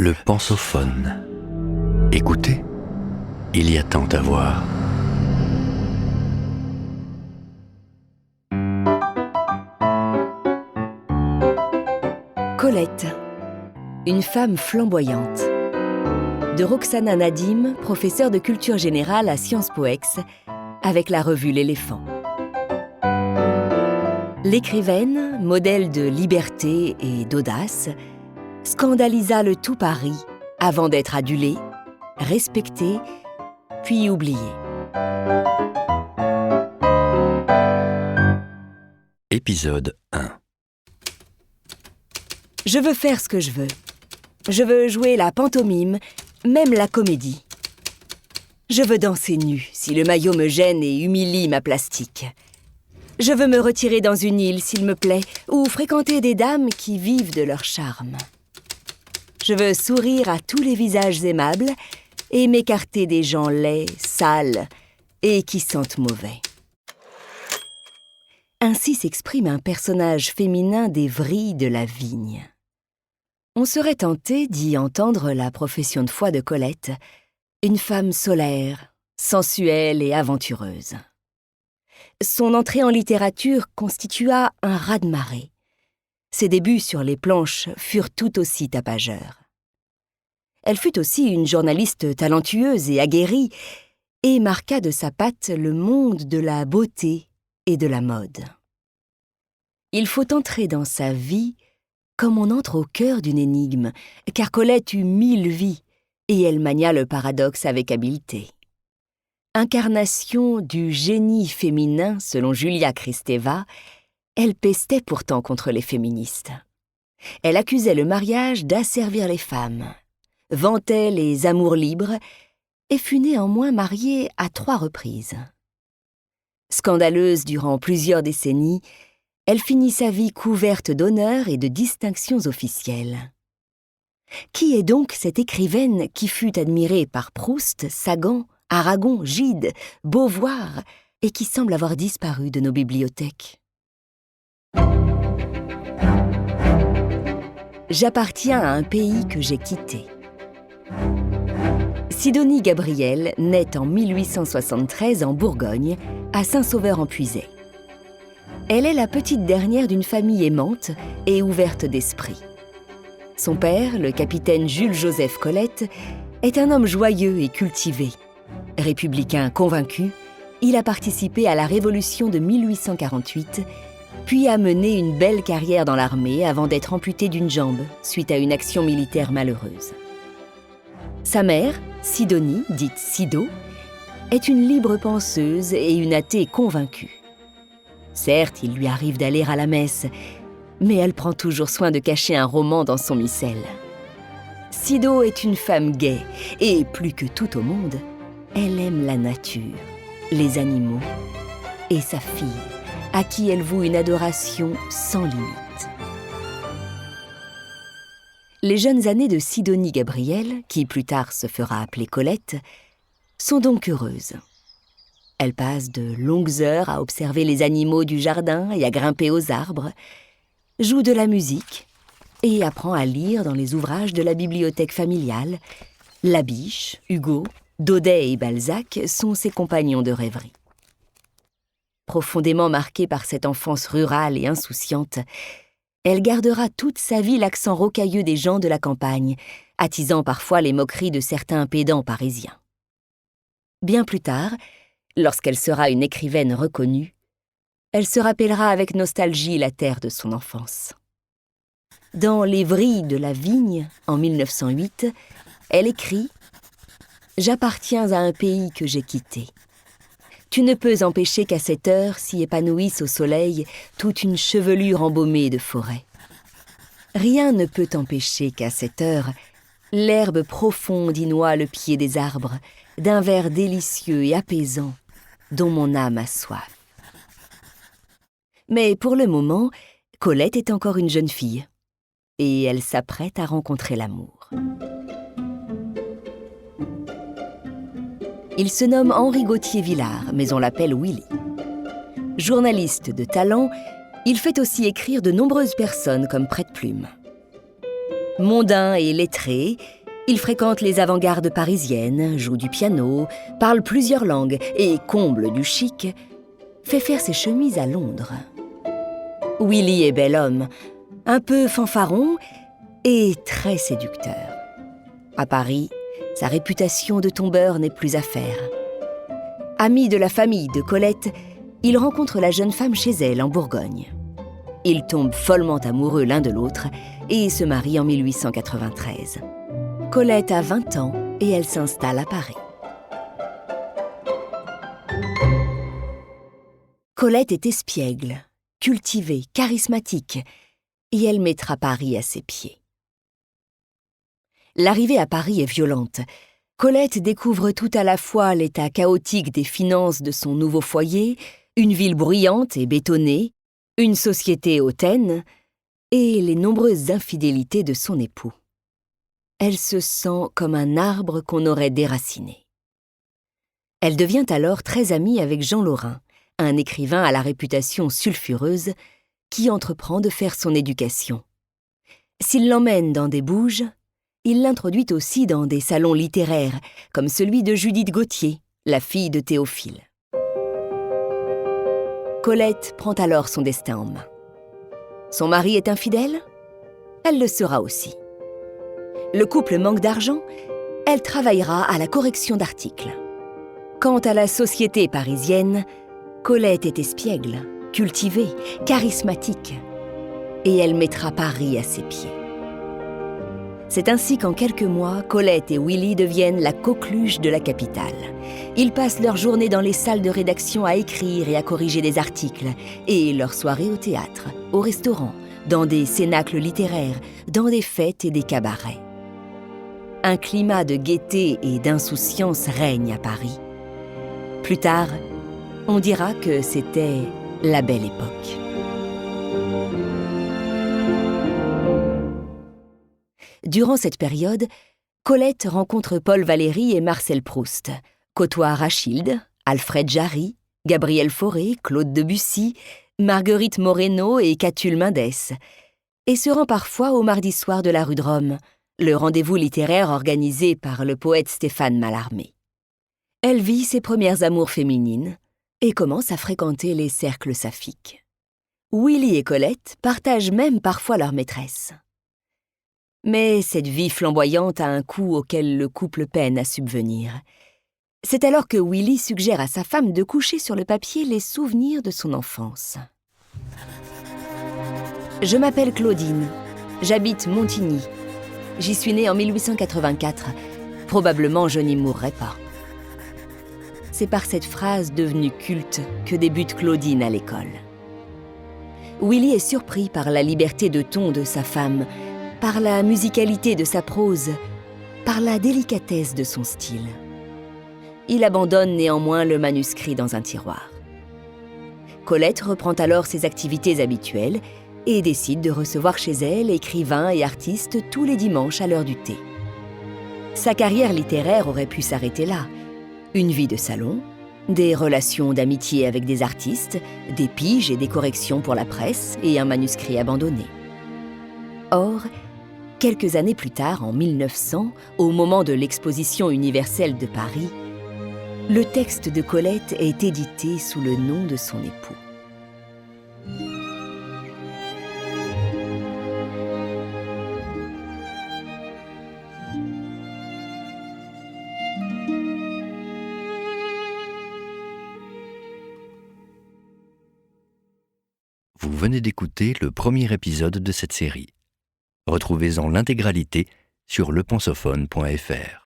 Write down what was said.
Le pensophone. Écoutez, il y a tant à voir. Colette, une femme flamboyante. De Roxana Nadim, professeure de culture générale à Sciences Po Ex, avec la revue L'Éléphant. L'écrivaine, modèle de liberté et d'audace, scandalisa le tout Paris avant d'être adulée, respectée, puis oubliée. Épisode 1. Je veux faire ce que je veux. Je veux jouer la pantomime, même la comédie. Je veux danser nue si le maillot me gêne et humilie ma plastique. Je veux me retirer dans une île s'il me plaît, ou fréquenter des dames qui vivent de leur charme. Je veux sourire à tous les visages aimables et m'écarter des gens laids, sales et qui sentent mauvais. Ainsi s'exprime un personnage féminin des vrilles de la vigne. On serait tenté d'y entendre la profession de foi de Colette, une femme solaire, sensuelle et aventureuse. Son entrée en littérature constitua un raz-de-marée. Ses débuts sur les planches furent tout aussi tapageurs. Elle fut aussi une journaliste talentueuse et aguerrie et marqua de sa patte le monde de la beauté et de la mode. Il faut entrer dans sa vie comme on entre au cœur d'une énigme, car Colette eut 1000 vies et elle mania le paradoxe avec habileté. Incarnation du génie féminin selon Julia Kristeva, elle pestait pourtant contre les féministes. Elle accusait le mariage d'asservir les femmes, vantait les amours libres et fut néanmoins mariée à 3 reprises. Scandaleuse durant plusieurs décennies, elle finit sa vie couverte d'honneurs et de distinctions officielles. Qui est donc cette écrivaine qui fut admirée par Proust, Sagan, Aragon, Gide, Beauvoir et qui semble avoir disparu de nos bibliothèques? J'appartiens à un pays que j'ai quitté. Sidonie Gabriel naît en 1873 en Bourgogne, à Saint-Sauveur-en-Puisaye. Elle est la petite dernière d'une famille aimante et ouverte d'esprit. Son père, le capitaine Jules-Joseph Colette, est un homme joyeux et cultivé. Républicain convaincu, il a participé à la Révolution de 1848, puis a mené une belle carrière dans l'armée avant d'être amputé d'une jambe suite à une action militaire malheureuse. Sa mère, Sidonie, dite Sido, est une libre penseuse et une athée convaincue. Certes, il lui arrive d'aller à la messe, mais elle prend toujours soin de cacher un roman dans son missel. Sido est une femme gaie et, plus que tout au monde, elle aime la nature, les animaux et sa fille, à qui elle voue une adoration sans limite. Les jeunes années de Sidonie Gabriel, qui plus tard se fera appeler Colette, sont donc heureuses. Elle passe de longues heures à observer les animaux du jardin et à grimper aux arbres, joue de la musique et apprend à lire dans les ouvrages de la bibliothèque familiale. Labiche, Hugo, Daudet et Balzac sont ses compagnons de rêverie. Profondément marquée par cette enfance rurale et insouciante, elle gardera toute sa vie l'accent rocailleux des gens de la campagne, attisant parfois les moqueries de certains pédants parisiens. Bien plus tard, lorsqu'elle sera une écrivaine reconnue, elle se rappellera avec nostalgie la terre de son enfance. Dans Les vrilles de la vigne, en 1908, elle écrit « J'appartiens à un pays que j'ai quitté. Tu ne peux empêcher qu'à cette heure s'y épanouisse au soleil toute une chevelure embaumée de forêt. Rien ne peut empêcher qu'à cette heure, l'herbe profonde y noie le pied des arbres, d'un vert délicieux et apaisant, dont mon âme a soif. » Mais pour le moment, Colette est encore une jeune fille, et elle s'apprête à rencontrer l'amour. Il se nomme Henri Gauthier-Villard, mais on l'appelle Willy. Journaliste de talent, il fait aussi écrire de nombreuses personnes comme prête-plume. Mondain et lettré, il fréquente les avant-gardes parisiennes, joue du piano, parle plusieurs langues et, comble du chic, fait faire ses chemises à Londres. Willy est bel homme, un peu fanfaron et très séducteur. À Paris, sa réputation de tombeur n'est plus à faire. Ami de la famille de Colette, il rencontre la jeune femme chez elle en Bourgogne. Ils tombent follement amoureux l'un de l'autre et se marient en 1893. Colette a 20 ans et elle s'installe à Paris. Colette est espiègle, cultivée, charismatique, et elle mettra Paris à ses pieds. L'arrivée à Paris est violente. Colette découvre tout à la fois l'état chaotique des finances de son nouveau foyer, une ville bruyante et bétonnée, une société hautaine et les nombreuses infidélités de son époux. Elle se sent comme un arbre qu'on aurait déraciné. Elle devient alors très amie avec Jean Lorrain, un écrivain à la réputation sulfureuse qui entreprend de faire son éducation. S'il l'emmène dans des bouges, il l'introduit aussi dans des salons littéraires, comme celui de Judith Gautier, la fille de Théophile. Colette prend alors son destin en main. Son mari est infidèle ? Elle le sera aussi. Le couple manque d'argent ? Elle travaillera à la correction d'articles. Quant à la société parisienne, Colette est espiègle, cultivée, charismatique, et elle mettra Paris à ses pieds. C'est ainsi qu'en quelques mois, Colette et Willy deviennent la coqueluche de la capitale. Ils passent leur journée dans les salles de rédaction à écrire et à corriger des articles, et leurs soirées au théâtre, au restaurant, dans des cénacles littéraires, dans des fêtes et des cabarets. Un climat de gaieté et d'insouciance règne à Paris. Plus tard, on dira que c'était la belle époque. Durant cette période, Colette rencontre Paul Valéry et Marcel Proust, côtoie Rachilde, Alfred Jarry, Gabriel Fauré, Claude Debussy, Marguerite Moreno et Catulle Mendès, et se rend parfois au mardi soir de la rue de Rome, le rendez-vous littéraire organisé par le poète Stéphane Mallarmé. Elle vit ses premières amours féminines et commence à fréquenter les cercles saphiques. Willy et Colette partagent même parfois leur maîtresse. Mais cette vie flamboyante a un coût auquel le couple peine à subvenir. C'est alors que Willy suggère à sa femme de coucher sur le papier les souvenirs de son enfance. « Je m'appelle Claudine, j'habite Montigny. J'y suis née en 1884. Probablement je n'y mourrai pas. » C'est par cette phrase devenue culte que débute Claudine à l'école. Willy est surpris par la liberté de ton de sa femme, par la musicalité de sa prose, par la délicatesse de son style. Il abandonne néanmoins le manuscrit dans un tiroir. Colette reprend alors ses activités habituelles et décide de recevoir chez elle écrivains et artistes tous les dimanches à l'heure du thé. Sa carrière littéraire aurait pu s'arrêter là. Une vie de salon, des relations d'amitié avec des artistes, des piges et des corrections pour la presse et un manuscrit abandonné. Or, quelques années plus tard, en 1900, au moment de l'Exposition universelle de Paris, le texte de Colette est édité sous le nom de son époux. Vous venez d'écouter le premier épisode de cette série. Retrouvez-en l'intégralité sur lepensophone.fr.